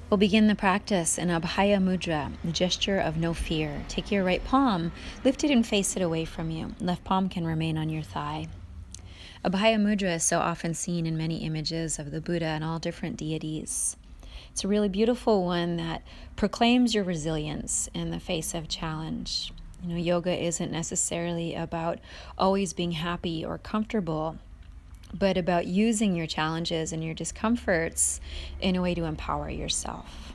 We'll begin the practice in Abhaya Mudra, the gesture of no fear. Take your right palm, lift it and face it away from you. Left palm can remain on your thigh. Abhaya Mudra is so often seen in many images of the Buddha and all different deities. It's a really beautiful one that proclaims your resilience in the face of challenge. Yoga isn't necessarily about always being happy or comfortable, but about using your challenges and your discomforts in a way to empower yourself.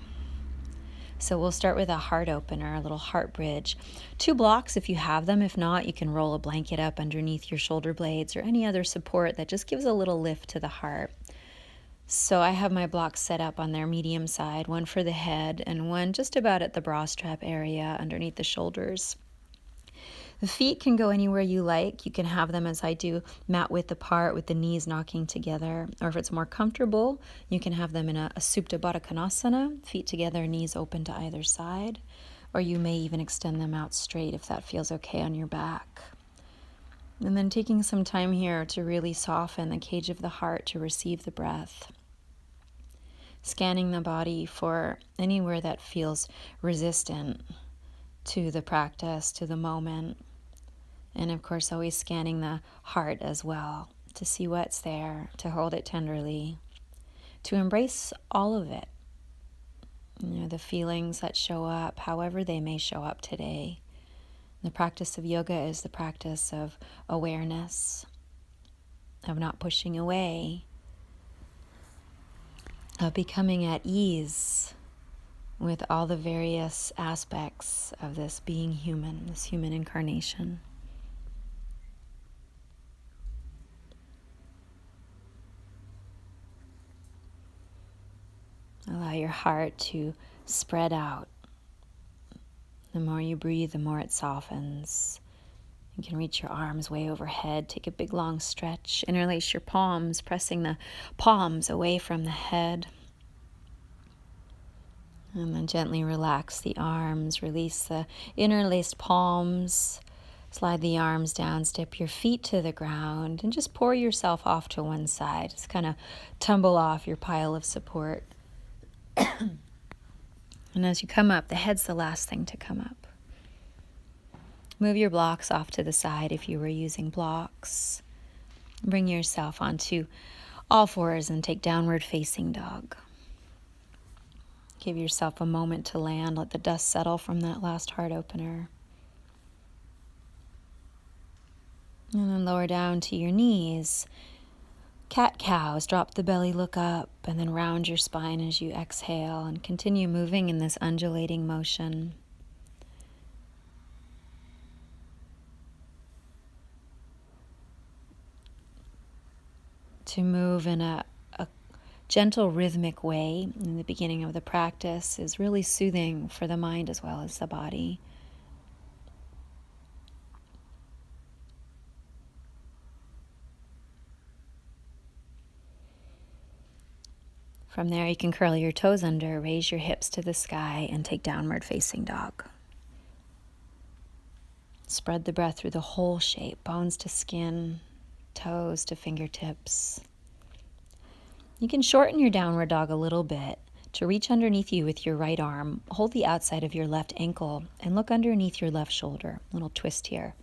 So we'll start with a heart opener, a little heart bridge. 2 blocks if you have them. If not, you can roll a blanket up underneath your shoulder blades or any other support that just gives a little lift to the heart. So I have my blocks set up on their medium side, one for the head and one just about at the bra strap area underneath the shoulders. The feet can go anywhere you like. You can have them, as I do, mat width apart with the knees knocking together. Or if it's more comfortable, you can have them in a Supta Baddha Konasana, feet together, knees open to either side. Or you may even extend them out straight if that feels okay on your back. And then taking some time here to really soften the cage of the heart to receive the breath. Scanning the body for anywhere that feels resistant to the practice, to the moment. And of course, always scanning the heart as well to see what's there, to hold it tenderly, to embrace all of it. The feelings that show up, however they may show up today. The practice of yoga is the practice of awareness, of not pushing away, of becoming at ease with all the various aspects of this being human, this human incarnation. Allow your heart to spread out. The more you breathe, the more it softens. You can reach your arms way overhead. Take a big long stretch. Interlace your palms, pressing the palms away from the head. And then gently relax the arms. Release the interlaced palms. Slide the arms down. Step your feet to the ground. And just pour yourself off to one side. Just kind of tumble off your pile of support. And as you come up, the head's the last thing to come up. Move your blocks off to the side if you were using blocks. Bring yourself onto all fours and take downward facing dog. Give yourself a moment to land. Let the dust settle from that last heart opener. And then lower down to your knees. Cat-cows, drop the belly, look up, and then round your spine as you exhale and continue moving in this undulating motion. To move in a gentle rhythmic way in the beginning of the practice is really soothing for the mind as well as the body. From there, you can curl your toes under, raise your hips to the sky, and take downward facing dog. Spread the breath through the whole shape, bones to skin, toes to fingertips. You can shorten your downward dog a little bit to reach underneath you with your right arm. Hold the outside of your left ankle and look underneath your left shoulder. A little twist here.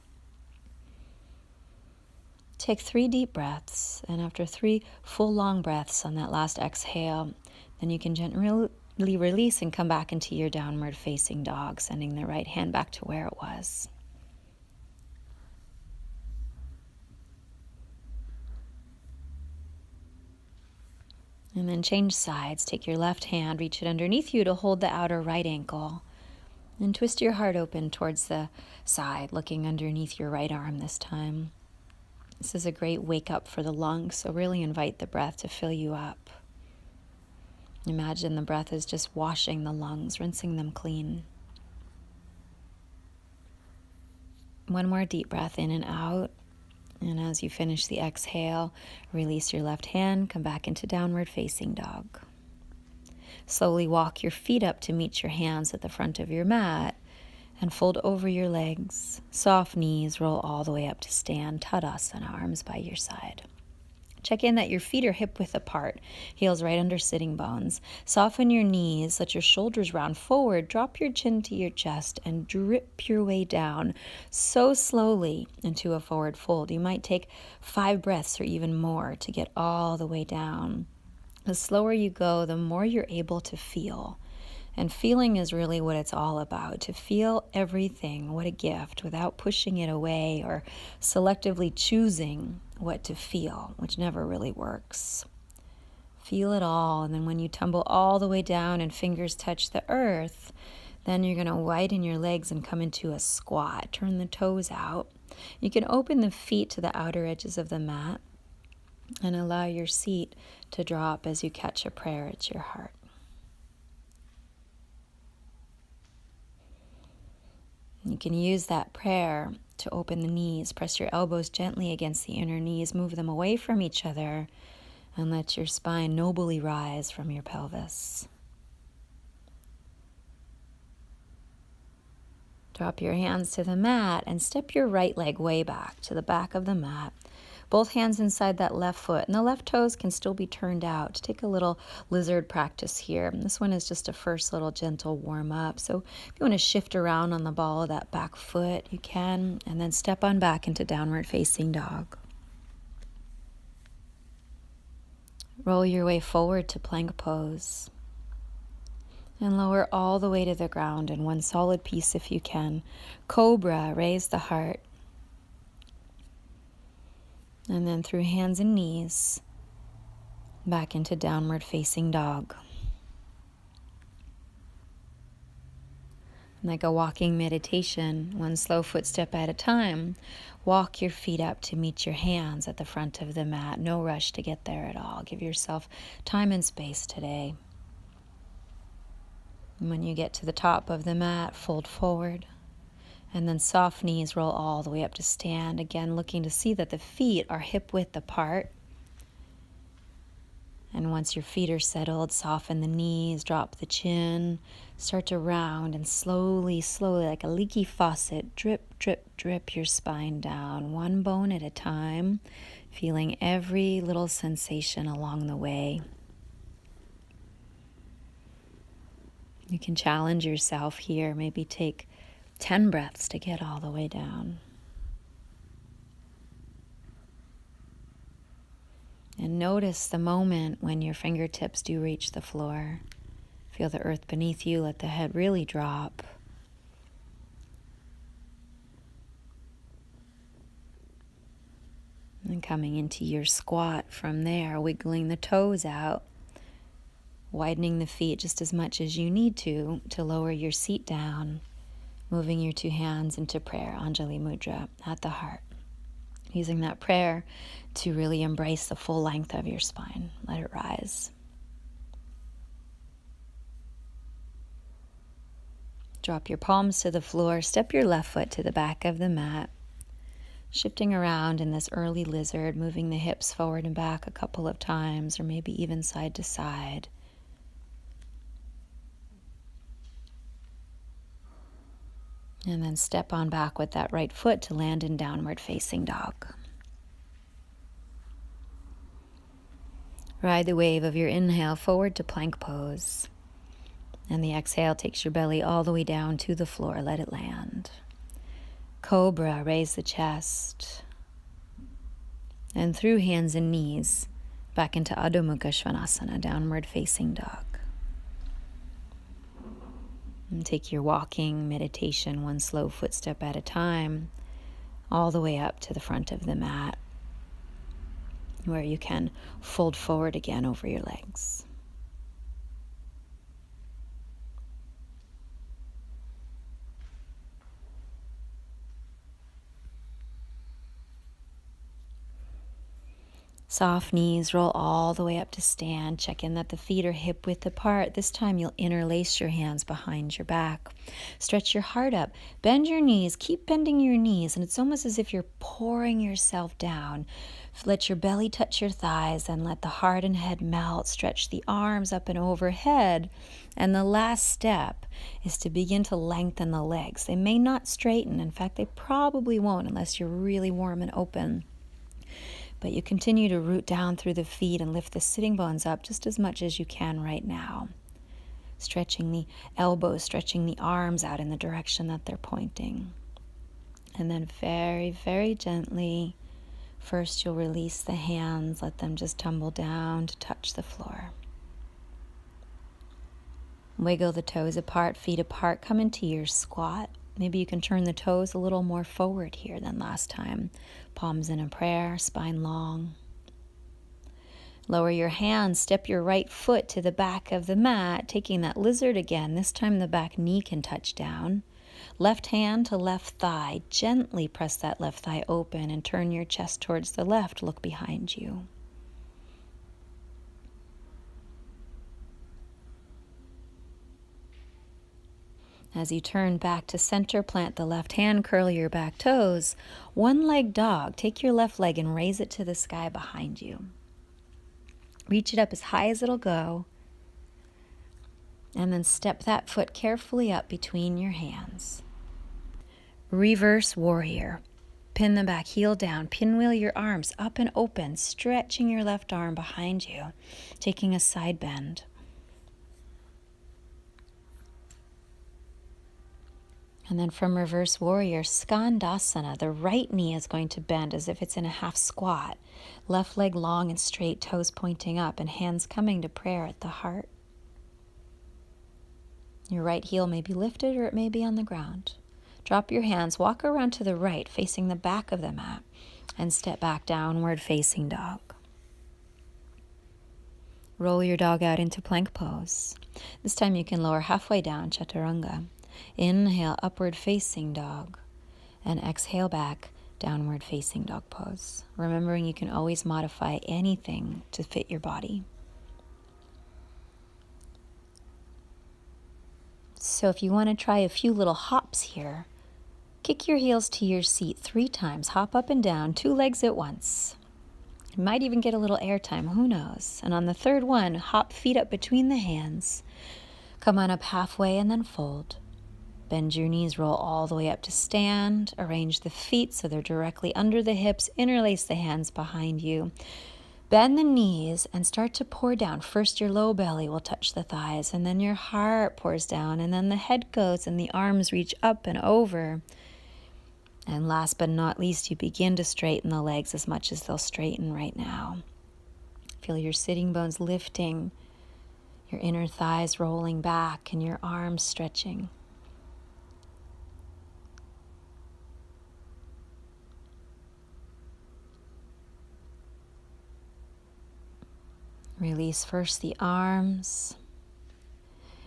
Take 3 deep breaths, and after 3 full long breaths on that last exhale, then you can gently release and come back into your downward facing dog, sending the right hand back to where it was. And then change sides. Take your left hand, reach it underneath you to hold the outer right ankle, and twist your heart open towards the side, looking underneath your right arm this time. This is a great wake up for the lungs, so really invite the breath to fill you up. Imagine the breath is just washing the lungs, rinsing them clean. One more deep breath in and out. And as you finish the exhale, release your left hand, come back into downward facing dog. Slowly walk your feet up to meet your hands at the front of your mat and fold over your legs. Soft knees, roll all the way up to stand. Tadasana, arms by your side. Check in that your feet are hip width apart, heels right under sitting bones. Soften your knees, let your shoulders round forward, drop your chin to your chest, and drip your way down so slowly into a forward fold. You might take 5 breaths or even more to get all the way down. The slower you go, the more you're able to feel. And feeling is really what it's all about, to feel everything. What a gift, without pushing it away or selectively choosing what to feel, which never really works. Feel it all, and then when you tumble all the way down and fingers touch the earth, then you're going to widen your legs and come into a squat. Turn the toes out. You can open the feet to the outer edges of the mat and allow your seat to drop as you catch a prayer at your heart. You can use that prayer to open the knees. Press your elbows gently against the inner knees. Move them away from each other and let your spine nobly rise from your pelvis. Drop your hands to the mat and step your right leg way back to the back of the mat. Both hands inside that left foot, and the left toes can still be turned out. Take a little lizard practice here. This one is just a first little gentle warm up. So if you want to shift around on the ball of that back foot, you can, and then step on back into downward facing dog. Roll your way forward to plank pose. And lower all the way to the ground in one solid piece if you can. Cobra, raise the heart. And then through hands and knees, back into downward facing dog. Like a walking meditation, one slow footstep at a time, walk your feet up to meet your hands at the front of the mat. No rush to get there at all. Give yourself time and space today. And when you get to the top of the mat, fold forward. And then soft knees, roll all the way up to stand. Again, looking to see that the feet are hip width apart. And once your feet are settled, soften the knees, drop the chin, start to round, and slowly, like a leaky faucet, drip, drip, drip your spine down, one bone at a time, feeling every little sensation along the way. You can challenge yourself here, maybe take 10 breaths to get all the way down. And notice the moment when your fingertips do reach the floor. Feel the earth beneath you, let the head really drop. And coming into your squat from there, wiggling the toes out, widening the feet just as much as you need to lower your seat down. Moving your 2 hands into prayer, Anjali Mudra, at the heart. Using that prayer to really embrace the full length of your spine. Let it rise. Drop your palms to the floor. Step your left foot to the back of the mat. Shifting around in this early lizard, moving the hips forward and back a couple of times, or maybe even side to side. And then step on back with that right foot to land in downward facing dog. Ride the wave of your inhale forward to plank pose. And the exhale takes your belly all the way down to the floor. Let it land. Cobra, raise the chest. And through hands and knees, back into Adho Mukha Svanasana, downward facing dog. And take your walking meditation one slow footstep at a time, all the way up to the front of the mat, where you can fold forward again over your legs. Soft knees, roll all the way up to stand. Check in that the feet are hip width apart. This time you'll interlace your hands behind your back. Stretch your heart up. Bend your knees. Keep bending your knees. And it's almost as if you're pouring yourself down. Let your belly touch your thighs and let the heart and head melt. Stretch the arms up and overhead. And the last step is to begin to lengthen the legs. They may not straighten. In fact, they probably won't unless you're really warm and open. But you continue to root down through the feet and lift the sitting bones up just as much as you can right now. Stretching the elbows, stretching the arms out in the direction that they're pointing. And then very, very gently, first you'll release the hands, let them just tumble down to touch the floor. Wiggle the toes apart, feet apart, come into your squat. Maybe you can turn the toes a little more forward here than last time. Palms in a prayer, spine long. Lower your hands, step your right foot to the back of the mat, taking that lizard again. This time the back knee can touch down. Left hand to left thigh. Gently press that left thigh open and turn your chest towards the left. Look behind you. As you turn back to center, plant the left hand, curl your back toes. One leg dog. Take your left leg and raise it to the sky behind you. Reach it up as high as it'll go. And then step that foot carefully up between your hands. Reverse warrior. Pin the back heel down. Pinwheel your arms up and open, stretching your left arm behind you, taking a side bend. And then from reverse warrior, Skandasana, the right knee is going to bend as if it's in a half squat. Left leg long and straight, toes pointing up, and hands coming to prayer at the heart. Your right heel may be lifted or it may be on the ground. Drop your hands, walk around to the right, facing the back of the mat, and step back, downward facing dog. Roll your dog out into plank pose. This time you can lower halfway down, Chaturanga. Inhale, upward facing dog, and exhale back, downward facing dog pose. Remembering you can always modify anything to fit your body. So if you want to try a few little hops here, kick your heels to your seat 3 times, hop up and down, 2 legs at once. You might even get a little air time, who knows? And on the third one, hop feet up between the hands, come on up halfway and then fold. Bend your knees, roll all the way up to stand. Arrange the feet so they're directly under the hips. Interlace the hands behind you. Bend the knees and start to pour down. First, your low belly will touch the thighs, and then your heart pours down, and then the head goes, and the arms reach up and over. And last but not least, you begin to straighten the legs as much as they'll straighten right now. Feel your sitting bones lifting, your inner thighs rolling back, and your arms stretching. Release first the arms,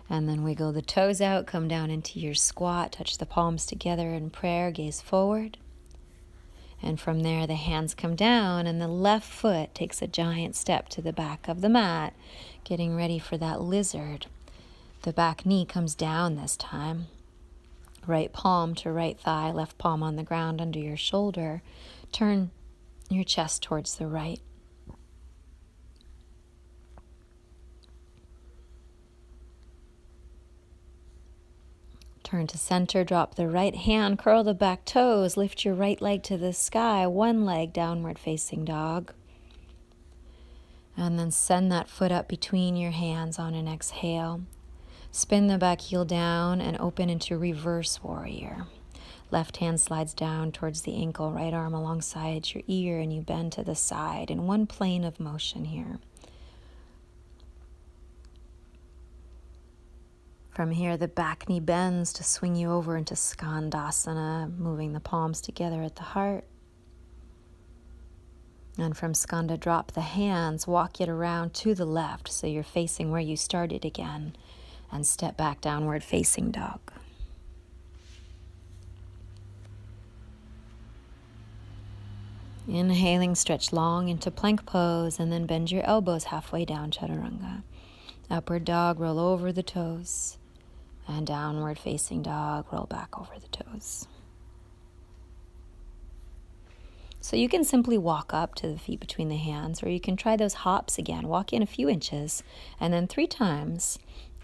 and then wiggle the toes out, come down into your squat, touch the palms together in prayer, gaze forward. And from there, the hands come down, and the left foot takes a giant step to the back of the mat, getting ready for that lizard. The back knee comes down this time. Right palm to right thigh, left palm on the ground under your shoulder. Turn your chest towards the right. Turn to center, drop the right hand, curl the back toes, lift your right leg to the sky, one leg downward facing dog. And then send that foot up between your hands on an exhale. Spin the back heel down and open into reverse warrior. Left hand slides down towards the ankle, right arm alongside your ear, and you bend to the side in one plane of motion here. From here, the back knee bends to swing you over into Skandasana, moving the palms together at the heart. And from Skanda, drop the hands, walk it around to the left so you're facing where you started again, and step back, downward facing dog. Inhaling, stretch long into plank pose, and then bend your elbows halfway down, Chaturanga. Upward dog, roll over the toes. And downward facing dog, roll back over the toes. So you can simply walk up to the feet between the hands, or you can try those hops again. Walk in a few inches, and then 3 times,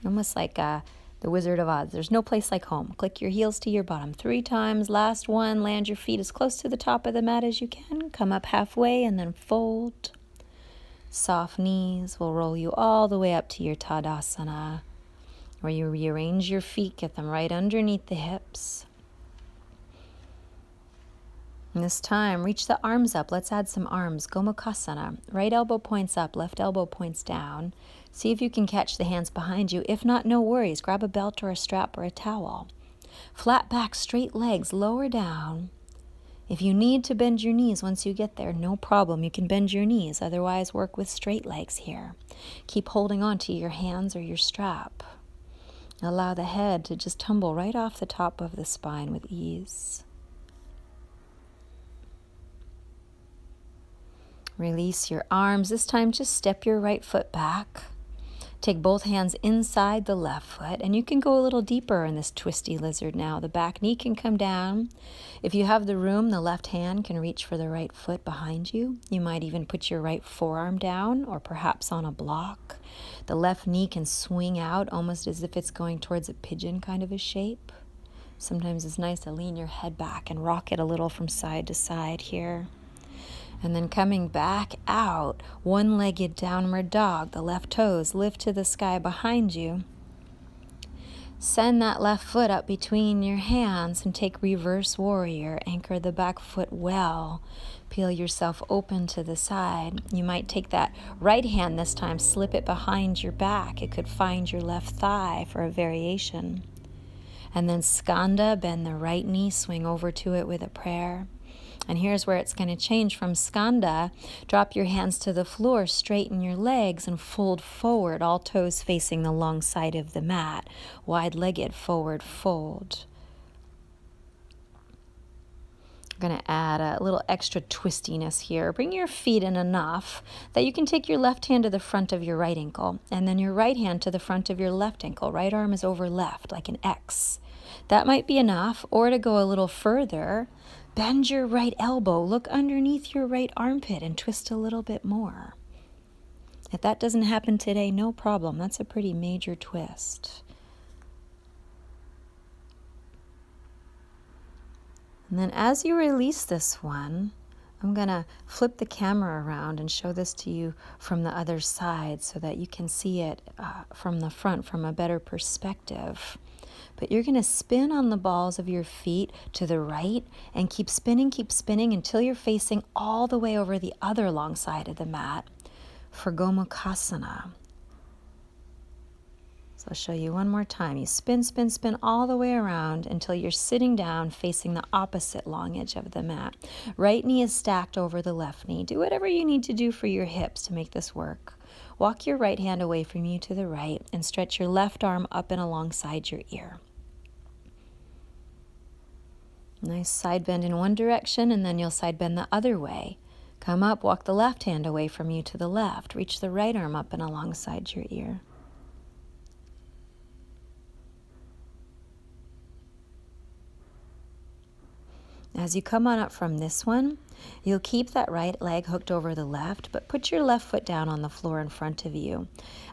almost like The Wizard of Oz. There's no place like home. Click your heels to your bottom 3 times. Last one, land your feet as close to the top of the mat as you can. Come up halfway and then fold. Soft knees will roll you all the way up to your Tadasana, where you rearrange your feet, get them right underneath the hips. And this time, reach the arms up. Let's add some arms. Gomukhasana. Right elbow points up, left elbow points down. See if you can catch the hands behind you. If not, no worries. Grab a belt or a strap or a towel. Flat back, straight legs, lower down. If you need to bend your knees once you get there, no problem. You can bend your knees. Otherwise, work with straight legs here. Keep holding on to your hands or your strap. Allow the head to just tumble right off the top of the spine with ease. Release your arms. This time, just step your right foot back. Take both hands inside the left foot, and you can go a little deeper in this twisty lizard now. The back knee can come down. If you have the room, the left hand can reach for the right foot behind you. You might even put your right forearm down or perhaps on a block. The left knee can swing out almost as if it's going towards a pigeon kind of a shape. Sometimes it's nice to lean your head back and rock it a little from side to side here. And then coming back out, one-legged downward dog. The left toes lift to the sky behind you. Send that left foot up between your hands and take reverse warrior. Anchor the back foot well. Peel yourself open to the side. You might take that right hand this time, slip it behind your back. It could find your left thigh for a variation. And then skanda, bend the right knee, swing over to it with a prayer. And here's where it's going to change from skanda. Drop your hands to the floor, straighten your legs, and fold forward, all toes facing the long side of the mat. Wide-legged forward fold. I'm going to add a little extra twistiness here. Bring your feet in enough that you can take your left hand to the front of your right ankle, and then your right hand to the front of your left ankle. Right arm is over left, like an X. That might be enough, or to go a little further, bend your right elbow, look underneath your right armpit, and twist a little bit more. If that doesn't happen today, no problem. That's a pretty major twist. And then as you release this one, I'm going to flip the camera around and show this to you from the other side so that you can see it from the front from a better perspective. But you're going to spin on the balls of your feet to the right and keep spinning until you're facing all the way over the other long side of the mat for Gomukhasana. So I'll show you one more time. You spin all the way around until you're sitting down facing the opposite long edge of the mat. Right knee is stacked over the left knee. Do whatever you need to do for your hips to make this work. Walk your right hand away from you to the right and stretch your left arm up and alongside your ear. Nice side bend in one direction, and then you'll side bend the other way. Come up, walk the left hand away from you to the left. Reach the right arm up and alongside your ear. As you come on up from this one, you'll keep that right leg hooked over the left, but put your left foot down on the floor in front of you.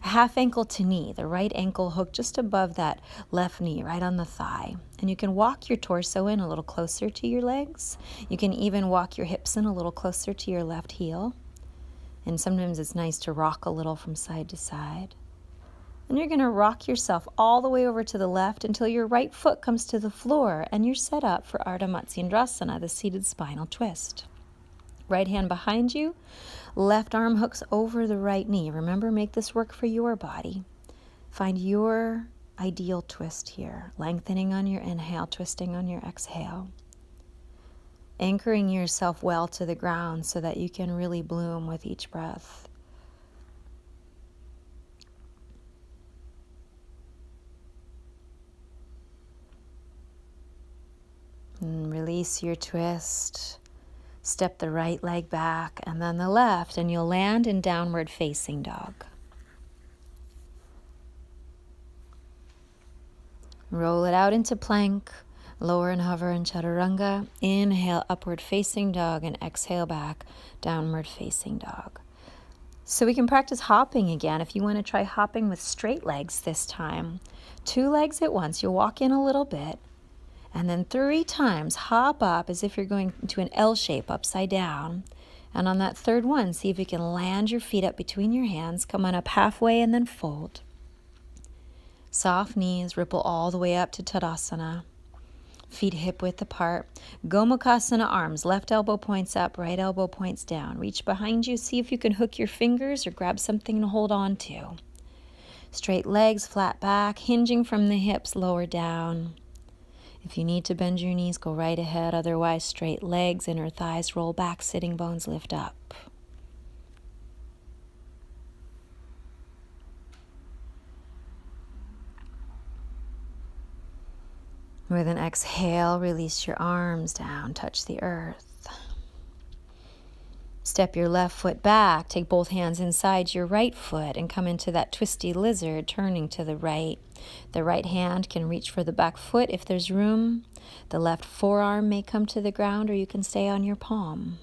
A half ankle to knee, the right ankle hooked just above that left knee, right on the thigh. And you can walk your torso in a little closer to your legs. You can even walk your hips in a little closer to your left heel. And sometimes it's nice to rock a little from side to side. And you're going to rock yourself all the way over to the left until your right foot comes to the floor and you're set up for Ardha Matsyendrasana, the seated spinal twist. Right hand behind you, left arm hooks over the right knee. Remember, make this work for your body. Find your ideal twist here, lengthening on your inhale, twisting on your exhale. Anchoring yourself well to the ground so that you can really bloom with each breath. And release your twist. Step the right leg back and then the left, and you'll land in downward facing dog. Roll it out into plank. Lower and hover in chaturanga. Inhale, upward facing dog, and exhale back, downward facing dog. So we can practice hopping again. If you want to try hopping with straight legs this time, 2 legs at once. You'll walk in a little bit, and then 3 times hop up as if you're going into an L shape upside down. And on that third one, see if you can land your feet up between your hands. Come on up halfway and then fold. Soft knees, ripple all the way up to Tadasana. Feet hip width apart. Gomukhasana arms, left elbow points up, right elbow points down. Reach behind you, see if you can hook your fingers or grab something to hold on to. Straight legs, flat back, hinging from the hips, lower down. If you need to bend your knees, go right ahead. Otherwise, straight legs, inner thighs roll back, sitting bones lift up. With an exhale, release your arms down, touch the earth. Step your left foot back, take both hands inside your right foot and come into that twisty lizard, turning to the right. The right hand can reach for the back foot if there's room. The left forearm may come to the ground, or you can stay on your palm.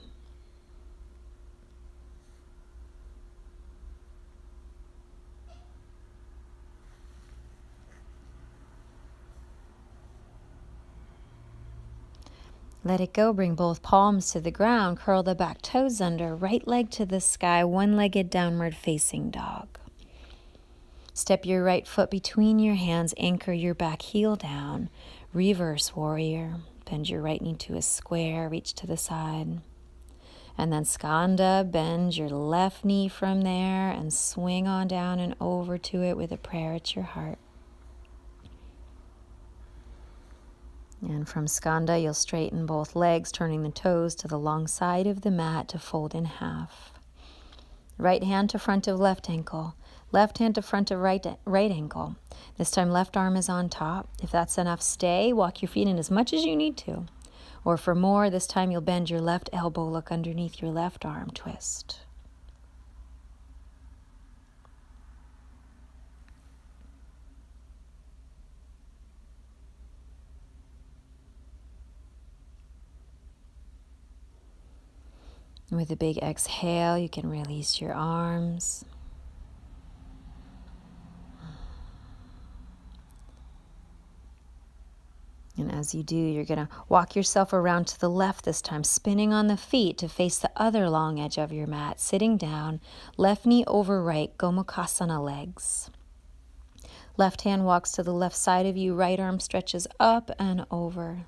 Let it go. Bring both palms to the ground. Curl the back toes under. Right leg to the sky. One-legged downward facing dog. Step your right foot between your hands. Anchor your back heel down. Reverse warrior. Bend your right knee to a square. Reach to the side. And then skanda. Bend your left knee from there and swing on down and over to it with a prayer at your heart. And from skanda, you'll straighten both legs, turning the toes to the long side of the mat to fold in half. Right hand to front of left ankle. Left hand to front of right ankle. This time left arm is on top. If that's enough, stay. Walk your feet in as much as you need to. Or for more, this time you'll bend your left elbow, look underneath your left arm, twist. With a big exhale, you can release your arms. And as you do, you're going to walk yourself around to the left this time, spinning on the feet to face the other long edge of your mat, sitting down, left knee over right, Gomukhasana legs. Left hand walks to the left side of you, right arm stretches up and over.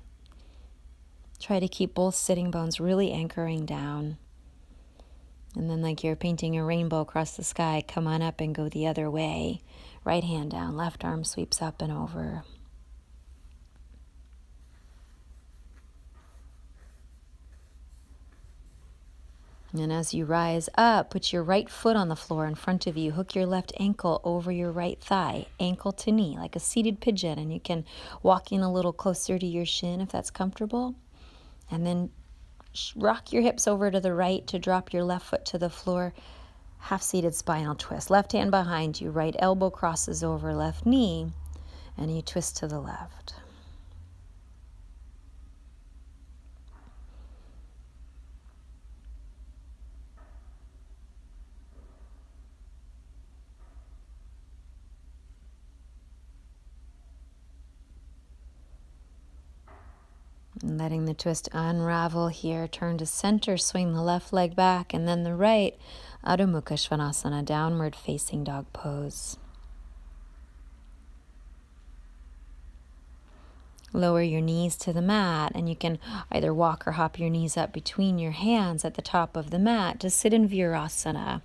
Try to keep both sitting bones really anchoring down. And then like you're painting a rainbow across the sky, come on up and go the other way. Right hand down, left arm sweeps up and over. And as you rise up, put your right foot on the floor in front of you. Hook your left ankle over your right thigh, ankle to knee, like a seated pigeon. And you can walk in a little closer to your shin if that's comfortable. And then rock your hips over to the right to drop your left foot to the floor. Half-seated spinal twist. Left hand behind you. Right elbow crosses over left knee. And you twist to the left. And letting the twist unravel here, turn to center, swing the left leg back, and then the right, Adho Mukha Svanasana, downward facing dog pose. Lower your knees to the mat, and you can either walk or hop your knees up between your hands at the top of the mat to sit in Virasana.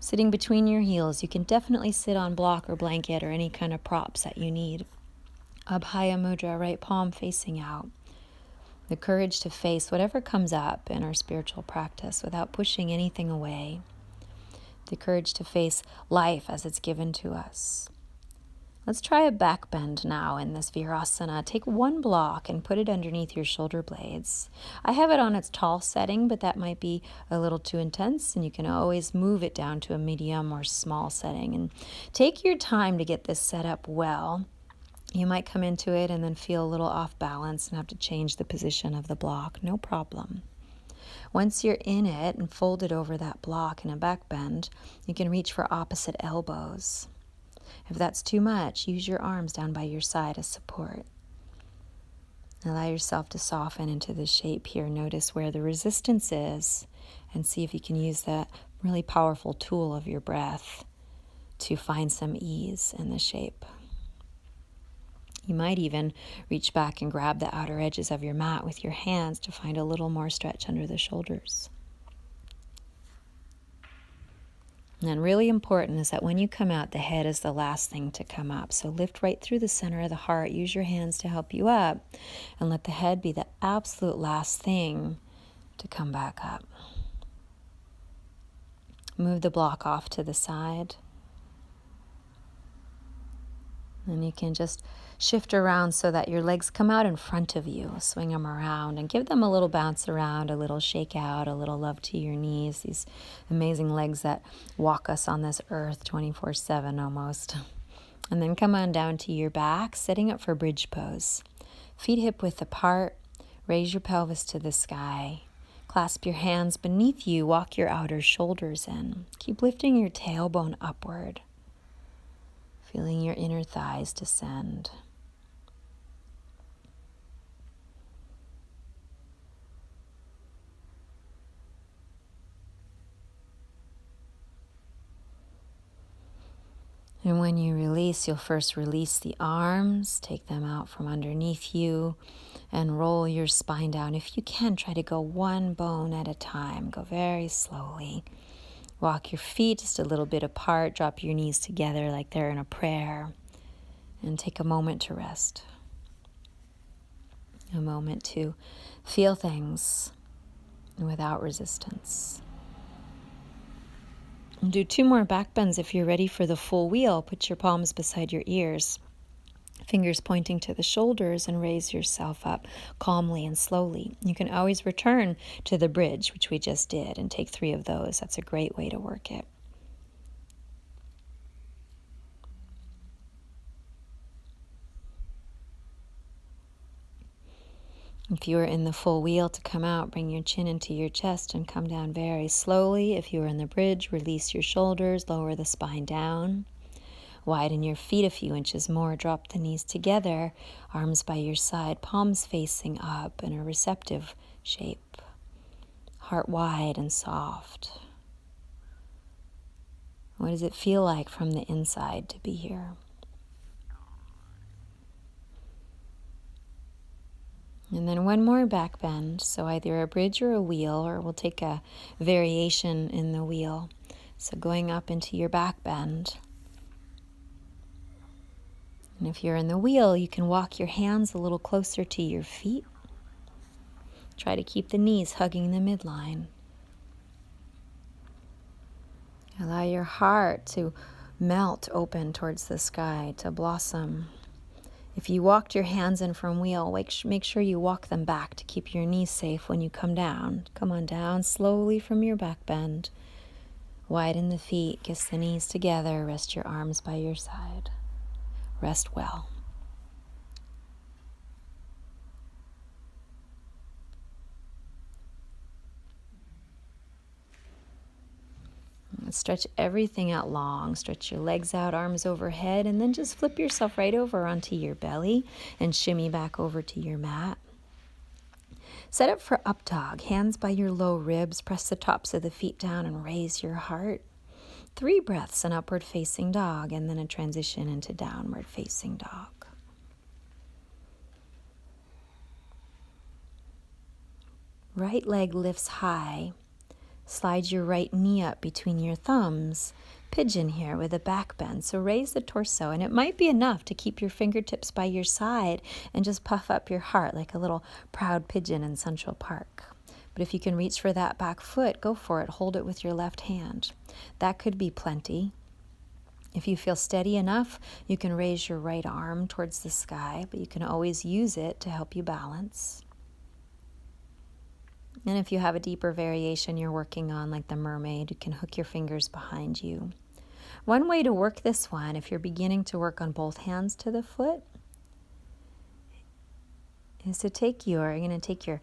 Sitting between your heels, you can definitely sit on block or blanket or any kind of props that you need. Abhaya Mudra, right palm facing out. The courage to face whatever comes up in our spiritual practice without pushing anything away. The courage to face life as it's given to us. Let's try a back bend now in this Virasana. Take one block and put it underneath your shoulder blades. I have it on its tall setting, but that might be a little too intense, and you can always move it down to a medium or small setting. And take your time to get this set up well. You might come into it and then feel a little off balance and have to change the position of the block. No problem. Once you're in it and folded over that block in a back bend, you can reach for opposite elbows. If that's too much, use your arms down by your side as support. Allow yourself to soften into the shape here. Notice where the resistance is and see if you can use that really powerful tool of your breath to find some ease in the shape. You might even reach back and grab the outer edges of your mat with your hands to find a little more stretch under the shoulders. And really important is that when you come out, the head is the last thing to come up. So lift right through the center of the heart. Use your hands to help you up. And let the head be the absolute last thing to come back up. Move the block off to the side. And you can just shift around so that your legs come out in front of you. Swing them around and give them a little bounce around, a little shake out, a little love to your knees. These amazing legs that walk us on this earth 24/7 almost. And then come on down to your back, setting up for bridge pose. Feet hip width apart. Raise your pelvis to the sky. Clasp your hands beneath you. Walk your outer shoulders in. Keep lifting your tailbone upward. Feeling your inner thighs descend. And when you release, you'll first release the arms, take them out from underneath you, and roll your spine down. If you can, try to go one bone at a time. Go very slowly. Walk your feet just a little bit apart. Drop your knees together like they're in a prayer. And take a moment to rest. A moment to feel things without resistance. And do 2 more back bends if you're ready for the full wheel. Put your palms beside your ears. Fingers pointing to the shoulders, and raise yourself up calmly and slowly. You can always return to the bridge, which we just did, and take 3 of those. That's a great way to work it. If you are in the full wheel, to come out, bring your chin into your chest and come down very slowly. If you are in the bridge, release your shoulders, lower the spine down. Widen your feet a few inches more. Drop the knees together, arms by your side, palms facing up in a receptive shape. Heart wide and soft. What does it feel like from the inside to be here? And then 1 more back bend, so either a bridge or a wheel, or we'll take a variation in the wheel. So going up into your back bend. And if you're in the wheel, you can walk your hands a little closer to your feet. Try to keep the knees hugging the midline. Allow your heart to melt open towards the sky, to blossom. If you walked your hands in from wheel, make sure you walk them back to keep your knees safe when you come down. Come on down slowly from your back bend. Widen the feet, kiss the knees together, rest your arms by your side. Rest well. Stretch everything out long. Stretch your legs out, arms overhead, and then just flip yourself right over onto your belly and shimmy back over to your mat. Set up for up dog. Hands by your low ribs. Press the tops of the feet down and raise your heart. 3 breaths in upward facing dog, and then a transition into downward facing dog. Right leg lifts high. Slide your right knee up between your thumbs. Pigeon here with a back bend. So raise the torso, and it might be enough to keep your fingertips by your side and just puff up your heart like a little proud pigeon in Central Park. But if you can reach for that back foot, go for it. Hold it with your left hand. That could be plenty. If you feel steady enough, you can raise your right arm towards the sky, but you can always use it to help you balance. And if you have a deeper variation you're working on, like the mermaid, you can hook your fingers behind you. One way to work this one, if you're beginning to work on both hands to the foot, is to you're going to take your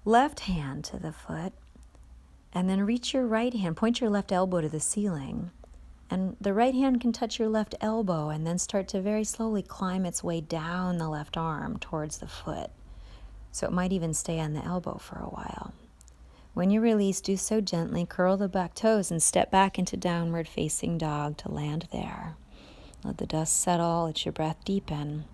left hand to the foot, and then reach your right hand, point your left elbow to the ceiling, and the right hand can touch your left elbow and then start to very slowly climb its way down the left arm towards the foot. So it might even stay on the elbow for a while. When you release, do so gently, curl the back toes and step back into downward facing dog to land there. Let the dust settle, let your breath deepen.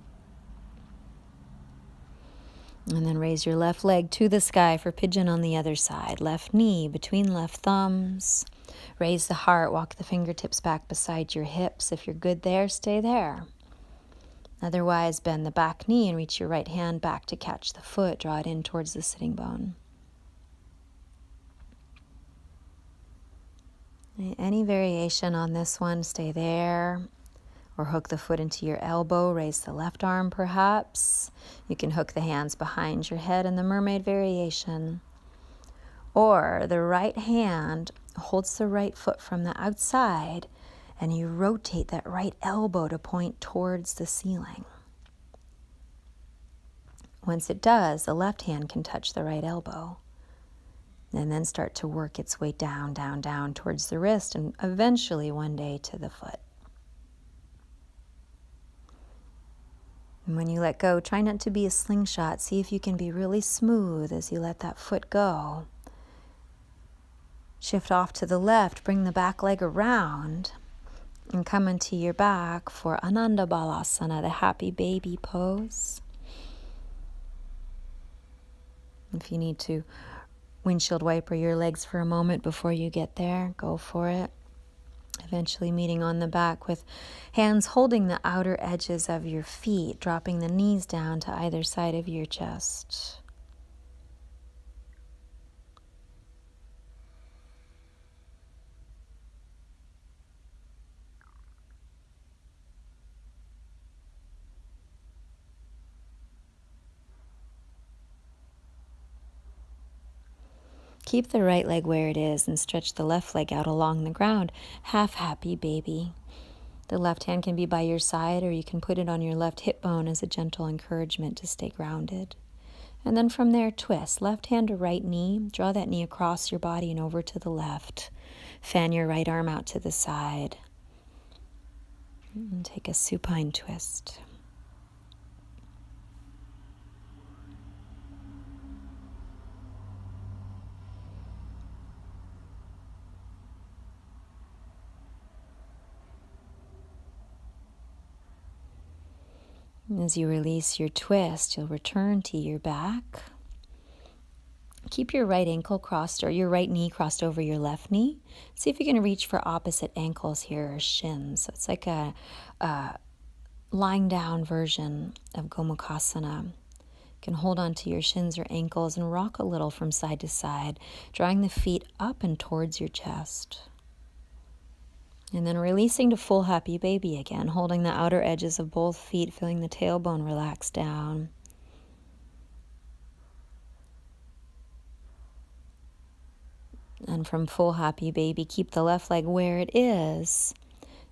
And then raise your left leg to the sky for pigeon on the other side. Left knee between left thumbs. Raise the heart, walk the fingertips back beside your hips. If you're good there, stay there. Otherwise, bend the back knee and reach your right hand back to catch the foot. Draw it in towards the sitting bone. Any variation on this one, stay there. Or hook the foot into your elbow, raise the left arm perhaps. You can hook the hands behind your head in the mermaid variation. Or the right hand holds the right foot from the outside and you rotate that right elbow to point towards the ceiling. Once it does, the left hand can touch the right elbow. And then start to work its way down, down, down towards the wrist and eventually one day to the foot. And when you let go, try not to be a slingshot. See if you can be really smooth as you let that foot go. Shift off to the left, bring the back leg around, and come into your back for Ananda Balasana, the happy baby pose. If you need to windshield wiper your legs for a moment before you get there, go for it. Eventually meeting on the back with hands holding the outer edges of your feet, dropping the knees down to either side of your chest. Keep the right leg where it is and stretch the left leg out along the ground. Half happy baby. The left hand can be by your side or you can put it on your left hip bone as a gentle encouragement to stay grounded. And then from there, twist. Left hand to right knee. Draw that knee across your body and over to the left. Fan your right arm out to the side. And take a supine twist. As you release your twist, you'll return to your back. Keep your right ankle crossed or your right knee crossed over your left knee. See if you can reach for opposite ankles here or shins. So it's like a lying down version of Gomukhasana. You can hold on to your shins or ankles and rock a little from side to side, drawing the feet up and towards your chest. And then releasing to full happy baby again, holding the outer edges of both feet, feeling the tailbone relax down. And from full happy baby, keep the left leg where it is.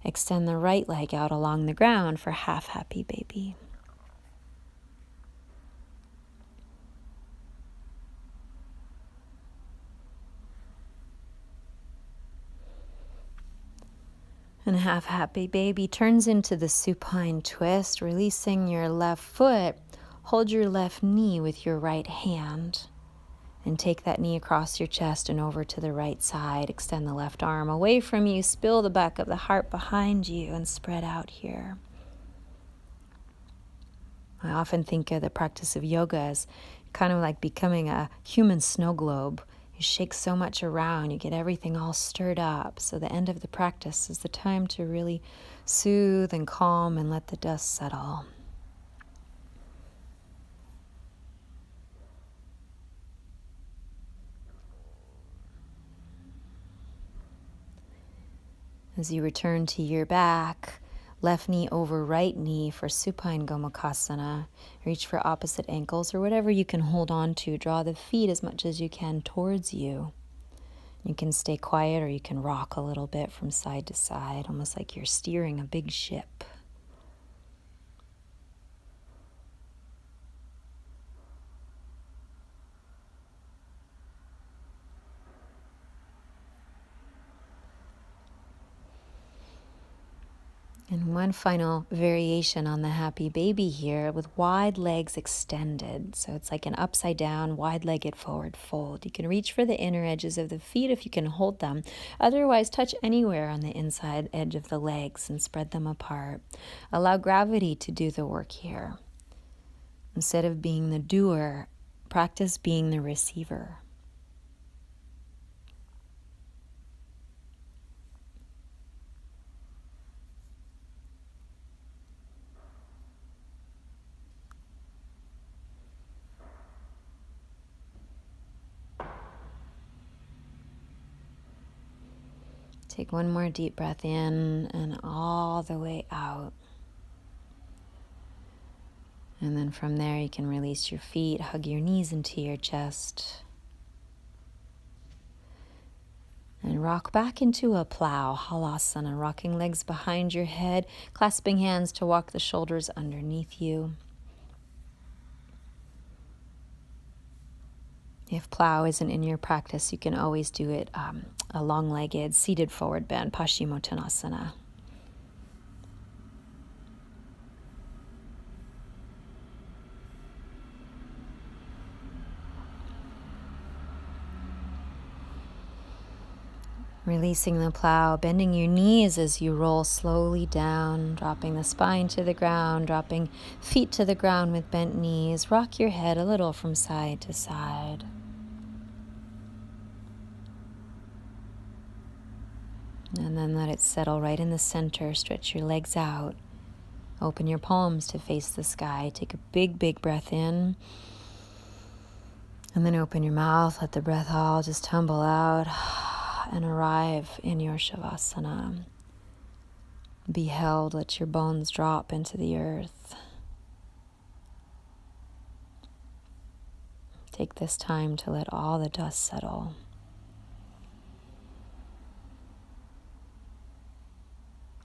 Extend the right leg out along the ground for half happy baby. And half happy baby turns into the supine twist, releasing your left foot. Hold your left knee with your right hand and take that knee across your chest and over to the right side. Extend the left arm away from you, spill the back of the heart behind you and spread out here. I often think of the practice of yoga as kind of like becoming a human snow globe. You shake so much around, you get everything all stirred up. So the end of the practice is the time to really soothe and calm and let the dust settle. As you return to your back, left knee over right knee for supine Gomukhasana. Reach for opposite ankles or whatever you can hold on to. Draw the feet as much as you can towards you. You can stay quiet or you can rock a little bit from side to side, almost like you're steering a big ship. And one final variation on the happy baby here with wide legs extended. So it's like an upside down, wide-legged forward fold. You can reach for the inner edges of the feet if you can hold them. Otherwise, touch anywhere on the inside edge of the legs and spread them apart. Allow gravity to do the work here. Instead of being the doer, practice being the receiver. Take one more deep breath in and all the way out. And then from there you can release your feet, hug your knees into your chest. And rock back into a plow, halasana, rocking legs behind your head, clasping hands to walk the shoulders underneath you. If plow isn't in your practice, you can always do it a long-legged, seated forward bend, Paschimottanasana. Releasing the plow, bending your knees as you roll slowly down, dropping the spine to the ground, dropping feet to the ground with bent knees. Rock your head a little from side to side. And then let it settle right in the center. Stretch your legs out. Open your palms to face the sky. Take a big, big breath in. And then open your mouth. Let the breath all just tumble out and arrive in your Shavasana. Be held. Let your bones drop into the earth. Take this time to let all the dust settle.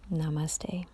Namaste.